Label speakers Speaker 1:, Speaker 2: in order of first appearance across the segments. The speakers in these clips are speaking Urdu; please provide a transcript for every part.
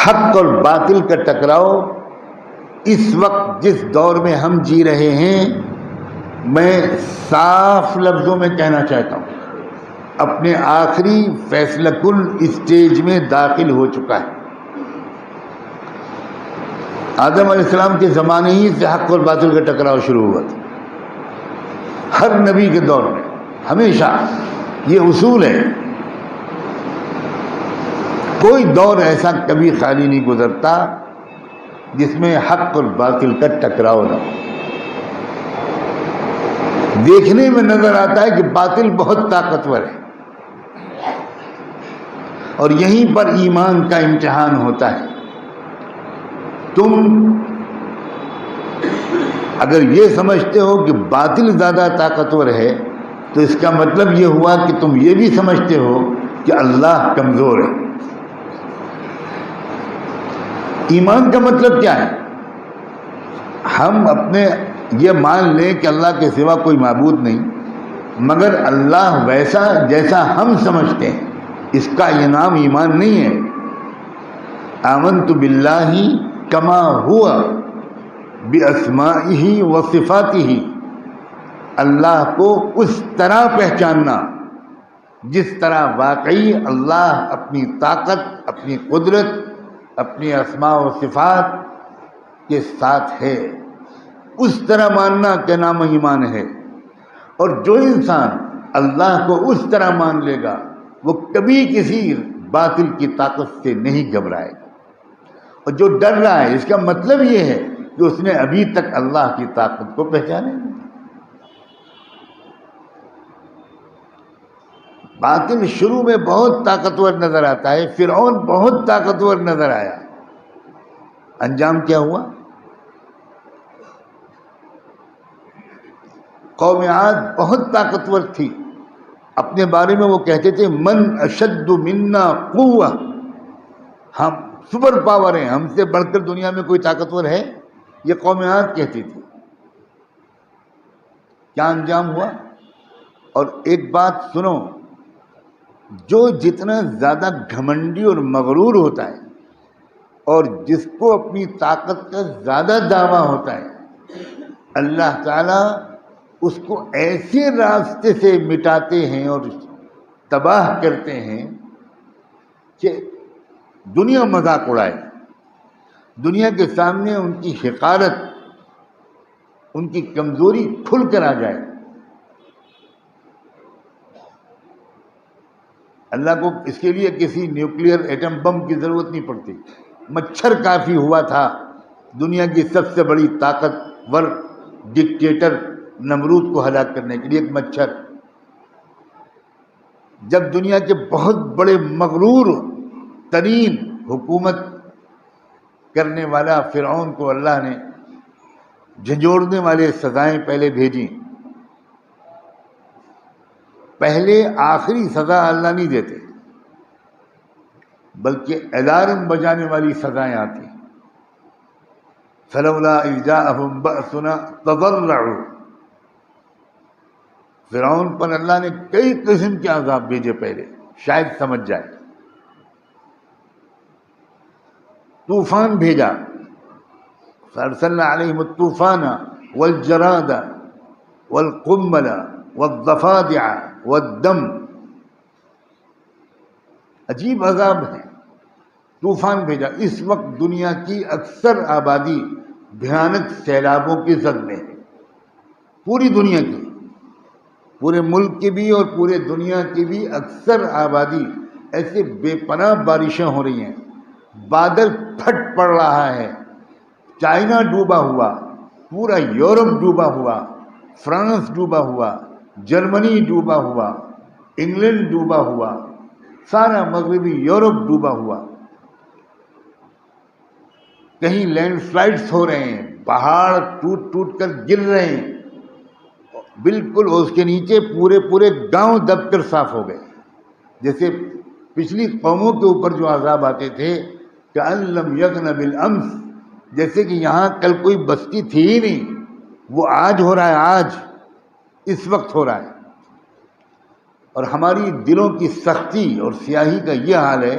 Speaker 1: حق اور باطل کا ٹکراؤ اس وقت جس دور میں ہم جی رہے ہیں، میں صاف لفظوں میں کہنا چاہتا ہوں، اپنے آخری فیصلہ کن اسٹیج میں داخل ہو چکا ہے۔ آدم علیہ السلام کے زمانے ہی سے حق اور باطل کا ٹکراؤ شروع ہوا تھا۔ ہر نبی کے دور میں ہمیشہ یہ اصول ہے، کوئی دور ایسا کبھی خالی نہیں گزرتا جس میں حق اور باطل کا ٹکراؤ نہ ہو۔ دیکھنے میں نظر آتا ہے کہ باطل بہت طاقتور ہے، اور یہیں پر ایمان کا امتحان ہوتا ہے۔ تم اگر یہ سمجھتے ہو کہ باطل زیادہ طاقتور ہے تو اس کا مطلب یہ ہوا کہ تم یہ بھی سمجھتے ہو کہ اللہ کمزور ہے۔ ایمان کا مطلب کیا ہے؟ ہم اپنے یہ مان لیں کہ اللہ کے سوا کوئی معبود نہیں، مگر اللہ ویسا جیسا ہم سمجھتے ہیں، اس کا یہ نام ایمان نہیں ہے۔ آمنت باللہ کما ہوا باسمائہ و صفاتہ، اللہ کو اس طرح پہچاننا جس طرح واقعی اللہ اپنی طاقت، اپنی قدرت، اپنی اسماء و صفات کے ساتھ ہے، اس طرح ماننا کا نام ایمان ہے۔ اور جو انسان اللہ کو اس طرح مان لے گا وہ کبھی کسی باطل کی طاقت سے نہیں گھبرائے گا۔ اور جو ڈر رہا ہے اس کا مطلب یہ ہے کہ اس نے ابھی تک اللہ کی طاقت کو پہچانے نہیں۔ باطل شروع میں بہت طاقتور نظر آتا ہے، فرعون بہت طاقتور نظر آیا، انجام کیا ہوا؟ قوم عاد بہت طاقتور تھی، اپنے بارے میں وہ کہتے تھے من اشد منا قوہ، ہم سپر پاور ہیں، ہم سے بڑھ کر دنیا میں کوئی طاقتور ہے؟ یہ قوم عاد کہتی تھی۔ کیا انجام ہوا؟ اور ایک بات سنو، جو جتنا زیادہ گھمنڈی اور مغرور ہوتا ہے اور جس کو اپنی طاقت کا زیادہ دعویٰ ہوتا ہے، اللہ تعالیٰ اس کو ایسے راستے سے مٹاتے ہیں اور تباہ کرتے ہیں کہ دنیا مذاق اڑائے، دنیا کے سامنے ان کی حقارت، ان کی کمزوری کھل کر آ جائے۔ اللہ کو اس کے لیے کسی نیوکلیئر ایٹم بم کی ضرورت نہیں پڑتی، مچھر کافی ہوا تھا دنیا کی سب سے بڑی طاقتور ڈکٹیٹر نمرود کو ہلاک کرنے کے لیے، ایک مچھر۔ جب دنیا کے بہت بڑے مغرور ترین حکومت کرنے والا فرعون کو اللہ نے جھنجھوڑنے والے سزائیں پہلے بھیجیں، پہلے آخری سزا اللہ نہیں دیتے بلکہ الارم بجانے والی سزائیں آتی۔ فلولا اذ جاءهم بأسنا تضرعوا، فرعون پر اللہ نے کئی قسم کے عذاب بھیجے پہلے، شاید سمجھ جائے۔ طوفان بھیجا، فارسلنا علیہم الطوفان والجراد والقمل والضفادع والدم، عجیب عذاب ہیں۔ طوفان بھیجا، اس وقت دنیا کی اکثر آبادی بھیانک سیلابوں کی زد میں ہے، پوری دنیا کی، پورے ملک کی بھی اور پورے دنیا کی بھی اکثر آبادی، ایسے بے پناہ بارشیں ہو رہی ہیں، بادل پھٹ پڑ رہا ہے، چائنا ڈوبا ہوا، پورا یورپ ڈوبا ہوا، فرانس ڈوبا ہوا، جرمنی ڈوبا ہوا، انگلینڈ ڈوبا ہوا، سارا مغربی یورپ ڈوبا ہوا، کہیں لینڈ سلائڈز ہو رہے ہیں، پہاڑ ٹوٹ ٹوٹ کر گر رہے ہیں، بالکل اس کے نیچے پورے گاؤں دب کر صاف ہو گئے، جیسے پچھلی قوموں کے اوپر جو عذاب آتے تھے کأن لم یغن بالامس، جیسے کہ یہاں کل کوئی بستی تھی ہی نہیں، وہ آج ہو رہا ہے، آج اس وقت ہو رہا ہے۔ اور ہماری دلوں کی سختی اور سیاہی کا یہ حال ہے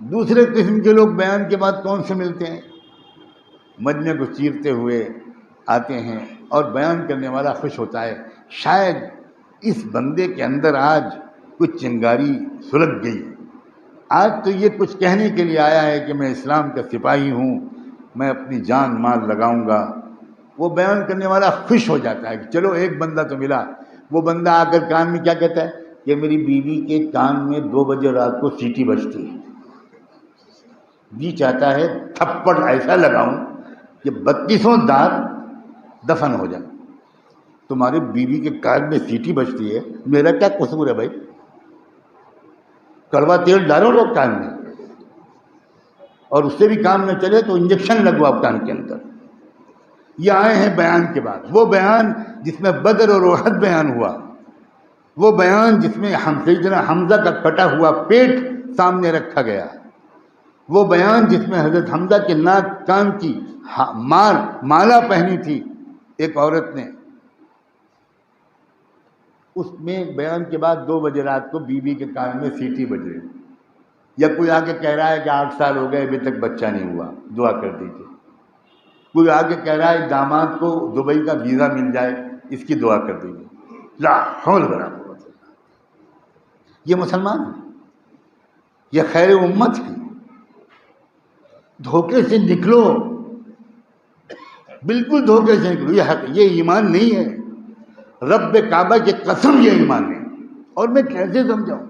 Speaker 1: دوسرے قسم کے لوگ بیان کے بعد کون سے ملتے ہیں؟ مجمع کو چیرتے ہوئے آتے ہیں اور بیان کرنے والا خوش ہوتا ہے، شاید اس بندے کے اندر آج کچھ چنگاری سلگ گئی، آج تو یہ کچھ کہنے کے لیے آیا ہے کہ میں اسلام کا سپاہی ہوں، میں اپنی جان مال لگاؤں گا۔ وہ بیان کرنے والا خوش ہو جاتا ہے کہ چلو ایک بندہ تو ملا۔ وہ بندہ آ کر کان میں کیا کہتا ہے کہ میری بیوی کے کان میں 2 بجے رات کو سیٹی بجتی ہے، جی چاہتا ہے تھپڑ ایسا لگاؤں کہ 32 دار دفن ہو جائے۔ تمہاری بیوی کے کان میں سیٹی بجتی ہے، میرا کیا قصور ہے بھائی؟ کڑوا تیل ڈالو لوگ کان میں، اور اس سے بھی کام نہ چلے تو انجیکشن لگواؤ کان کے اندر۔ یہ آئے ہیں بیان کے بعد، وہ بیان جس میں بدر اور احد بیان ہوا، وہ بیان جس میں سیدنا حمزہ کا کٹا ہوا پیٹ سامنے رکھا گیا، وہ بیان جس میں حضرت حمزہ کے ناک کان کی مالا پہنی تھی ایک عورت نے، اس میں بیان کے بعد 2 بجے رات کو بیوی کے کان میں سیٹی بج رہی، یا کوئی آگے کہہ رہا ہے کہ 8 سال ہو گئے ابھی تک بچہ نہیں ہوا، دعا کر دیجیے۔ کوئی آگے کہہ رہا ہے داماد کو دبئی کا ویزا مل جائے، اس کی دعا کر دیجیے۔ لا حول ولا قوت الا باللہ۔ یہ مسلمان ہیں، یہ خیر امت ہے۔ دھوکے سے نکلو، بالکل دھوکے سے نکلو، یہ ایمان نہیں ہے۔ رب کعبہ کی قسم یہ ایمان ہے۔ اور میں کیسے سمجھاؤں؟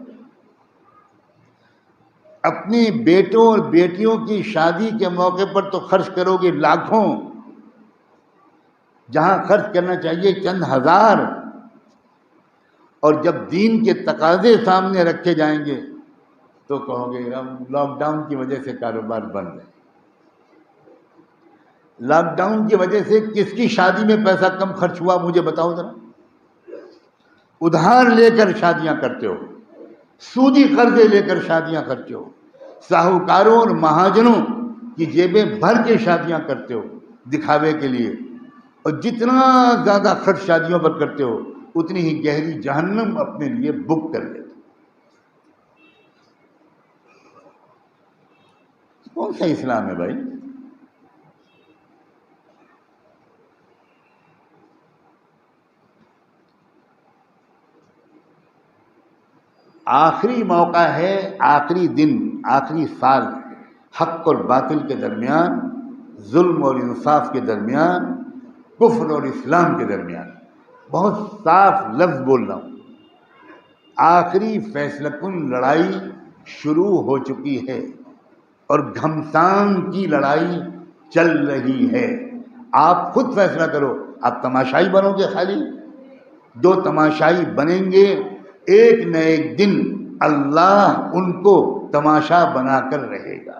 Speaker 1: اپنے بیٹوں اور بیٹیوں کی شادی کے موقع پر تو خرچ کرو گے لاکھوں، جہاں خرچ کرنا چاہیے چند ہزار، اور جب دین کے تقاضے سامنے رکھے جائیں گے تو کہو گے لاک ڈاؤن کی وجہ سے کاروبار بند ہے۔ لاک ڈاؤن کی وجہ سے کس کی شادی میں پیسہ کم خرچ ہوا مجھے بتاؤ ذرا۔ ادھار لے کر شادیاں کرتے ہو، سودی قرضے لے کر شادیاں کرتے ہو، ساہوکاروں اور مہاجنوں کی جیبیں بھر کے شادیاں کرتے ہو دکھاوے کے لیے، اور جتنا زیادہ خرچ شادیوں پر کرتے ہو اتنی ہی گہری جہنم اپنے لیے بک کر لیتے۔ کون سا اسلام ہے بھائی؟ آخری موقع ہے، آخری دن، آخری سال، حق اور باطل کے درمیان، ظلم اور انصاف کے درمیان، کفر اور اسلام کے درمیان۔ بہت صاف لفظ بول رہا ہوں، آخری فیصلہ کن لڑائی شروع ہو چکی ہے، اور گھمسان کی لڑائی چل رہی ہے۔ آپ خود فیصلہ کرو، آپ تماشائی بنو گے خالی؟ 2 تماشائی بنیں گے، ایک نہ ایک دن اللہ ان کو تماشا بنا کر رہے گا۔